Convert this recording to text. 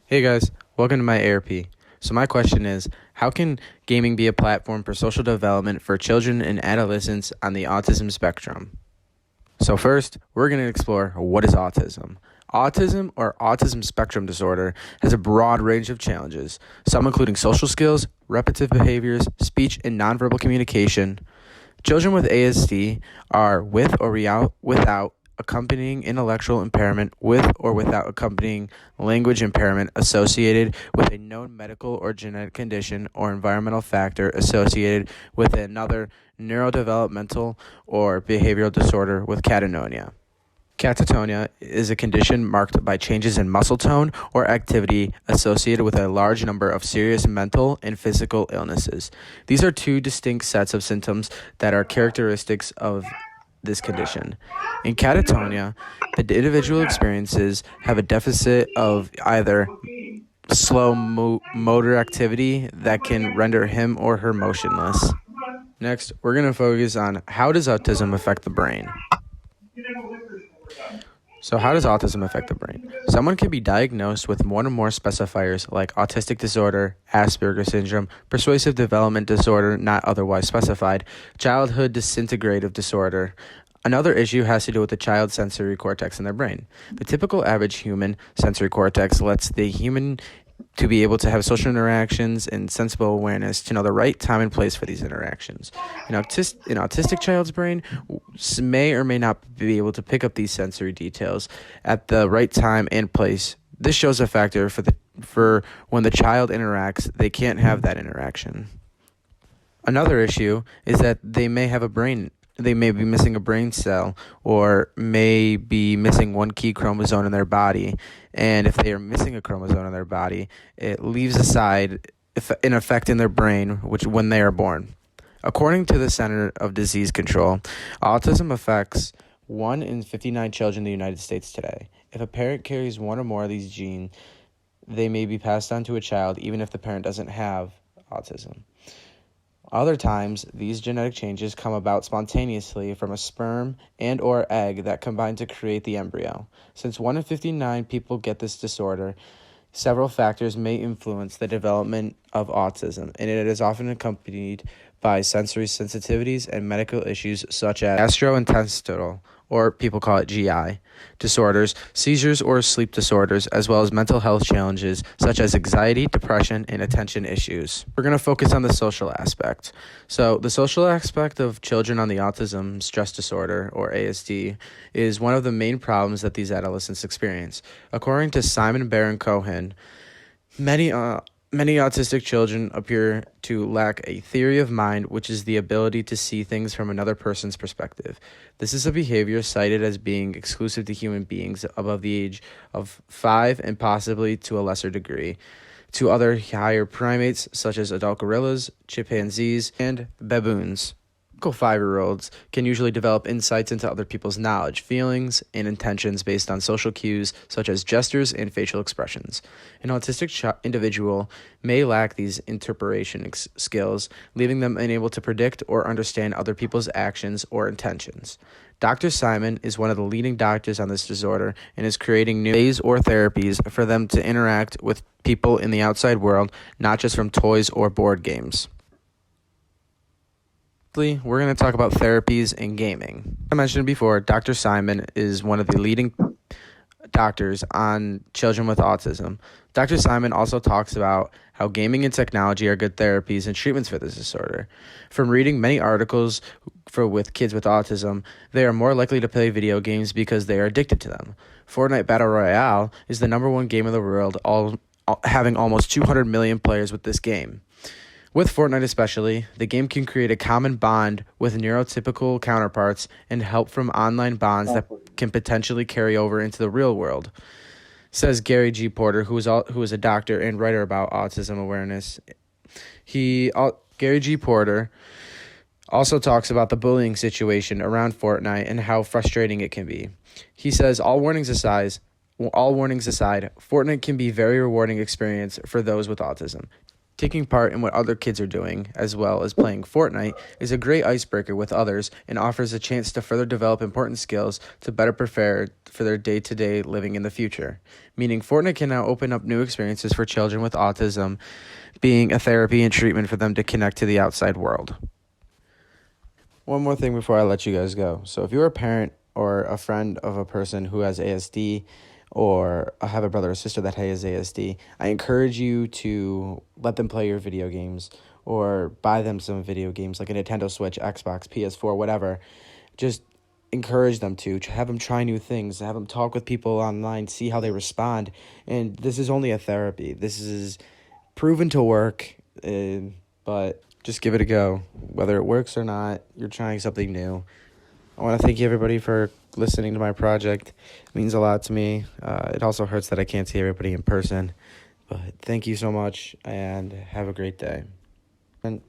Hey guys, welcome to my ARP. So my question is, how can gaming be a platform for social development for children and adolescents on the autism spectrum? So first, we're going to explore what is autism. Autism or autism spectrum disorder has a broad range of challenges, some including social skills, repetitive behaviors, speech and nonverbal communication. Children with ASD are with or without accompanying intellectual impairment with or without accompanying language impairment associated with a known medical or genetic condition or environmental factor associated with another neurodevelopmental or behavioral disorder with catatonia. Catatonia is a condition marked by changes in muscle tone or activity associated with a large number of serious mental and physical illnesses. These are two distinct sets of symptoms that are characteristics of this condition. In catatonia, the individual experiences have a deficit of either slow motor activity that can render him or her motionless. Next, we're going to focus on how does autism affect the brain. So how does autism affect the brain? Someone can be diagnosed with one or more specifiers like autistic disorder, Asperger's syndrome, persuasive development disorder not otherwise specified, childhood disintegrative disorder. Another issue has to do with the child's sensory cortex in their brain. The typical average human sensory cortex lets the human to be able to have social interactions and sensible awareness to know the right time and place for these interactions. An autistic child's brain may or may not be able to pick up these sensory details at the right time and place. This shows a factor for when the child interacts, they can't have that interaction. Another issue is that they may be missing a brain cell or may be missing one key chromosome in their body. And if they are missing a chromosome in their body, it leaves aside an effect in their brain when they are born. According to the Center of Disease Control, autism affects 1 in 59 children in the United States today. If a parent carries one or more of these genes, they may be passed on to a child even if the parent doesn't have autism. Other times, these genetic changes come about spontaneously from a sperm and or egg that combine to create the embryo. Since 1 in 59 people get this disorder, several factors may influence the development of autism, and it is often accompanied by sensory sensitivities and medical issues such as gastrointestinal, or people call it GI, disorders, seizures or sleep disorders, as well as mental health challenges such as anxiety, depression, and attention issues. We're going to focus on the social aspect. So the social aspect of children on the autism stress disorder, or ASD, is one of the main problems that these adolescents experience. According to Simon Baron-Cohen, Many autistic children appear to lack a theory of mind, which is the ability to see things from another person's perspective. This is a behavior cited as being exclusive to human beings above the age of 5 and possibly to a lesser degree to other higher primates such as adult gorillas, chimpanzees, and baboons. Typical 5-year-olds can usually develop insights into other people's knowledge, feelings, and intentions based on social cues such as gestures and facial expressions. An autistic individual may lack these interpretation skills, leaving them unable to predict or understand other people's actions or intentions. Dr. Simon is one of the leading doctors on this disorder and is creating new ways or therapies for them to interact with people in the outside world, not just from toys or board games. We're going to talk about therapies and gaming. I mentioned before, Dr. Simon is one of the leading doctors on children with autism. Dr. Simon also talks about how gaming and technology are good therapies and treatments for this disorder. From reading many articles with kids with autism, they are more likely to play video games because they are addicted to them. Fortnite Battle Royale is the number one game in the world, having almost 200 million players with this game. With Fortnite especially, the game can create a common bond with neurotypical counterparts and help from online bonds that can potentially carry over into the real world, says Gary G. Porter, who is a doctor and writer about autism awareness. Gary G. Porter also talks about the bullying situation around Fortnite and how frustrating it can be. He says, all warnings aside, Fortnite can be a very rewarding experience for those with autism. Taking part in what other kids are doing, as well as playing Fortnite, is a great icebreaker with others and offers a chance to further develop important skills to better prepare for their day-to-day living in the future. Meaning Fortnite can now open up new experiences for children with autism, being a therapy and treatment for them to connect to the outside world. One more thing before I let you guys go. So if you're a parent or a friend of a person who has ASD, or have a brother or sister that has ASD, I encourage you to let them play your video games or buy them some video games like a Nintendo Switch, Xbox, PS4, whatever. Just encourage them to have them try new things, have them talk with people online, see how they respond. And this is only a therapy. This is proven to work, but just give it a go. Whether it works or not, you're trying something new. I want to thank you, everybody, for listening to my project. It means a lot to me. It also hurts that I can't see everybody in person. But thank you so much, and have a great day. And